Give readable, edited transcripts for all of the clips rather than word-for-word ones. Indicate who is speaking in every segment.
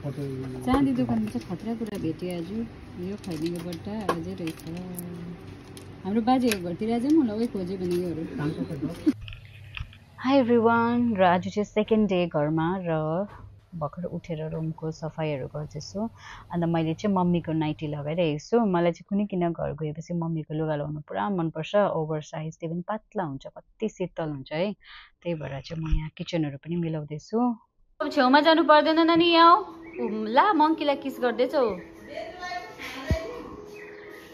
Speaker 1: चाँदी दोकानमा चाहिँ खतरा कुरा भेटेँ आज। यो खैनीको बट्टा अझै रहेछ। हाम्रो बाजेको घरतिर चाहिँ म लगै खोजेँ भने योहरू। हाई एभ्रिवान, र आज चाहिँ सेकेन्ड डे घरमा र भर्खर उठेर रुमको सफाइहरू गर्दैछु। अन्त मैले चाहिँ मम्मीको नाइटी लगाइरहेको छु। मलाई चाहिँ कुनै किन घर गएपछि मम्मीको लुगा लगाउनु पुरा मनपर्छ। ओभर साइज, त्यो पनि पातला हुन्छ, कति शीतल हुन्छ है। त्यही भएर चाहिँ म यहाँ किचनहरू पनि मिलाउँदैछु। छेउमा जानु पर्दैन नानी, यहाँ ला मङ्कीलाई किस गर्दैछौ।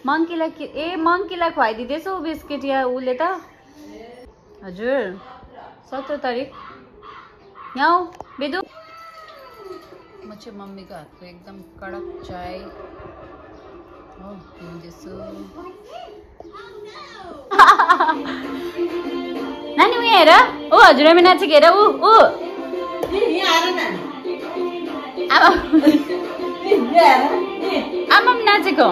Speaker 1: मङ्कीलाई खुवाइदिँदैछौ बिस्किट या उसले त। हजुर 17 तारिक यहाँ बेदु। म चाहिँ मम्मीको हातको एकदम कडक चाय हो पिउँदैछु। नानी उयो हेर, ओ हजुरआमा नाचेको हेर। आमाम नाचेको,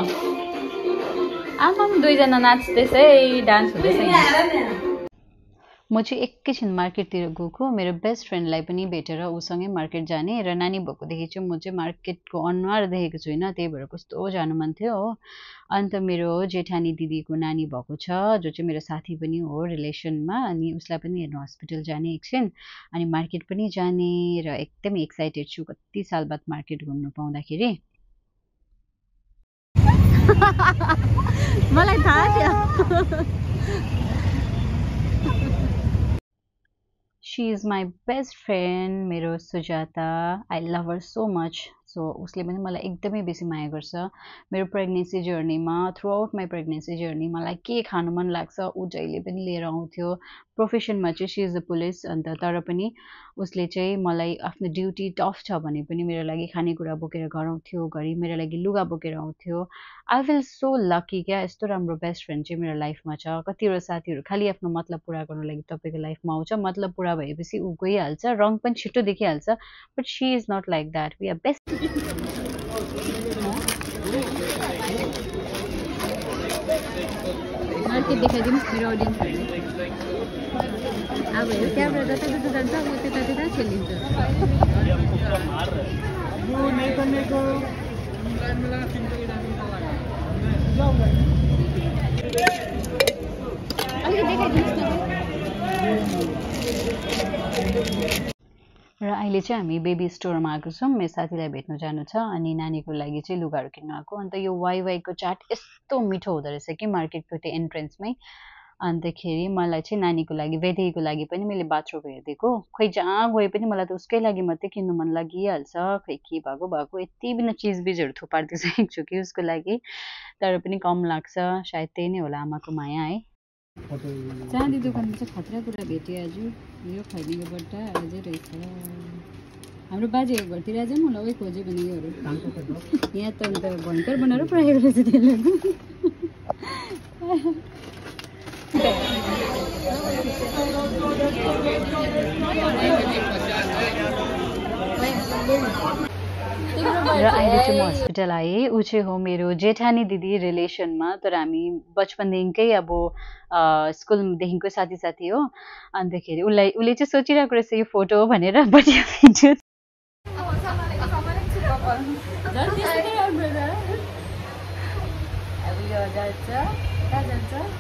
Speaker 1: आमाम दुईजना नाच्दैछ है, डान्स हुँदैछ। म चाहिँ एकैछिन मार्केटतिर गएको, मेरो बेस्ट फ्रेन्डलाई पनि भेटेर उसँगै मार्केट जाने। र नानी भएकोदेखि चाहिँ म चाहिँ मार्केटको अनुहार देखेको छुइनँ, त्यही भएर कस्तो जानु मन थियो हो। अन्त मेरो जेठानी दिदीको नानी भएको छ, जो चाहिँ मेरो साथी पनि हो रिलेसनमा, अनि उसलाई पनि हेर्नु हस्पिटल जाने एकछिन, अनि मार्केट पनि जाने। र एकदमै एक्साइटेड छु कति साल बाद मार्केट घुम्नु पाउँदाखेरि। मलाई थाहा थियो। She is my best friend, मेरो Sujata. I love her so much. So उसले पनि मलाई एकदमै बेसी माया गर्छ। मेरो प्रेग्नेन्सी जर्नीमा, throughout my pregnancy journey मलाई के खानु मन लाग्छ ऊ जहिले पनि लिएर आउँथ्यो। प्रोफेसनमा चाहिँ सी इज द पुलिस, अन्त तर पनि उसले चाहिँ मलाई आफ्नो ड्युटी टफ छ भने पनि मेरो लागि खानेकुरा बोकेर घर आउँथ्यो, घरि मेरो लागि लुगा बोकेर आउँथ्यो। आई फिल सो लकी क्या, यस्तो राम्रो बेस्ट फ्रेन्ड चाहिँ मेरो लाइफमा छ। कतिवटा साथीहरू खालि आफ्नो मतलब पुरा गर्नु लागि तपाईँको लाइफमा आउँछ, मतलब पुरा भएपछि ऊ गइहाल्छ, रङ पनि छिटो देखिहाल्छ। But she is not like that, we are best. Market देखाइदिनु मेरो अडियन्सहरूले। अब हेर त्यहाँबाट जता जता जान्छ ऊ त्यता त्यता खेलिन्छ। अलिकति देखाइदिनुहोस् न। र अहिले चाहिँ हामी बेबी स्टोरमा आएको छौँ, मेरो साथीलाई भेट्नु जानु छ, अनि नानीको लागि चाहिँ लुगाहरू किन्नु आएको। अन्त यो वाइवाईको चाट यस्तो मिठो हुँदो रहेछ कि मार्केटको त्यो एन्ट्रेन्समै। अन्तखेरि मलाई चाहिँ नानीको लागि वेदीको लागि पनि मैले बाथरुम हेरिदिएको। खोइ जहाँ गए पनि मलाई त उसकै लागि मात्रै किन्नु मन लागिहाल्छ। खोइ के भएको यति बिना चिजबिजहरू थुपारिदिइसकेको छु कि उसको लागि, तर पनि कम लाग्छ। सायद त्यही नै होला आमाको माया है। चाँदी दोकानमा चाहिँ खतरा कुरा भेटेँ आज। यो खैनीको बट्टा अझै रहेछ। हाम्रो बाजेको घरतिर चाहिँ म लगै खोजेँ भने योहरू। यहाँ त अन्त भयङ्कर बनाएर पुऱ्याएको रहेछ त्यसलाई। र अहिले चाहिँ म हस्पिटल आएँ। ऊ चाहिँ हो मेरो जेठानी दिदी रिलेसनमा, तर हामी बचपनदेखिकै अब स्कुलदेखिको साथी साथी हो। अन्तखेरि उसले चाहिँ सोचिरहेको रहेछ यो फोटो हो भनेर, बढिया भिडियो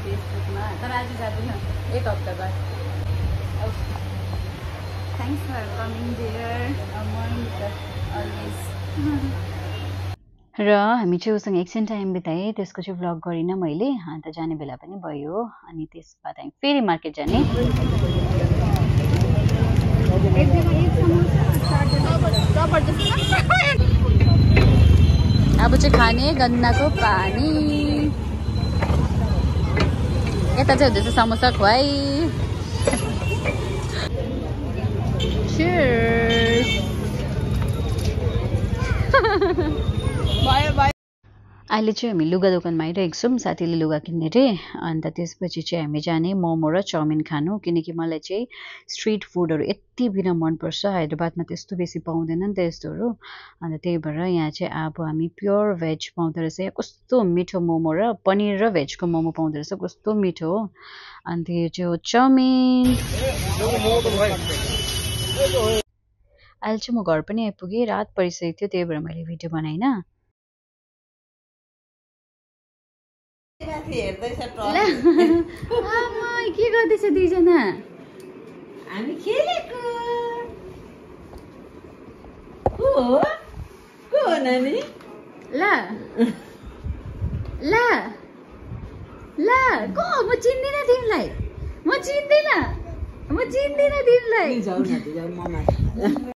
Speaker 1: फेसबुकमा, तर आज जाँदैन, एक हप्ता बाद। Thanks for coming dear, always. र हामी चाहिँ उसँग एकछिन टाइम बिताएँ, त्यसको चाहिँ भ्लग गरिनँ मैले। अन्त जाने बेला पनि भयो, अनि त्यस बाद हामी फेरि मार्केट जाने। अब चाहिँ खाने गन्नाको पानी। यता चाहिँ हुँदैछ समोसा खुवाई। Cheers. अहिले चाहिँ हामी लुगा दोकानमा आइरहेको छौँ, साथीले लुगा किन्ने रे। अन्त त्यसपछि चाहिँ हामी जाने मोमो र चाउमिन खानु, किनकि मलाई चाहिँ स्ट्रिट फुडहरू यति बिना मनपर्छ। हैदराबादमा त्यस्तो बेसी पाउँदैन नि त यस्तोहरू। अन्त त्यही भएर यहाँ चाहिँ अब हामी प्योर भेज पाउँदो रहेछ। यहाँ कस्तो मिठो मोमो र पनिर र भेजको मोमो पाउँदो रहेछ, कस्तो मिठो हो। अन्त यो चाहिँ हो चाउमिन। अहिले चाहिँ म घर पनि आइपुगेँ, रात परिसकेको थियो, त्यही भएर मैले भिडियो बनाइनँ। के गर्दैछ दुईजना?
Speaker 2: हामी खेलेको को नानी?
Speaker 1: ल ल ल को? म चिन्दिनँ तिमीलाई, म चिन्दिनँ तिमीलाई।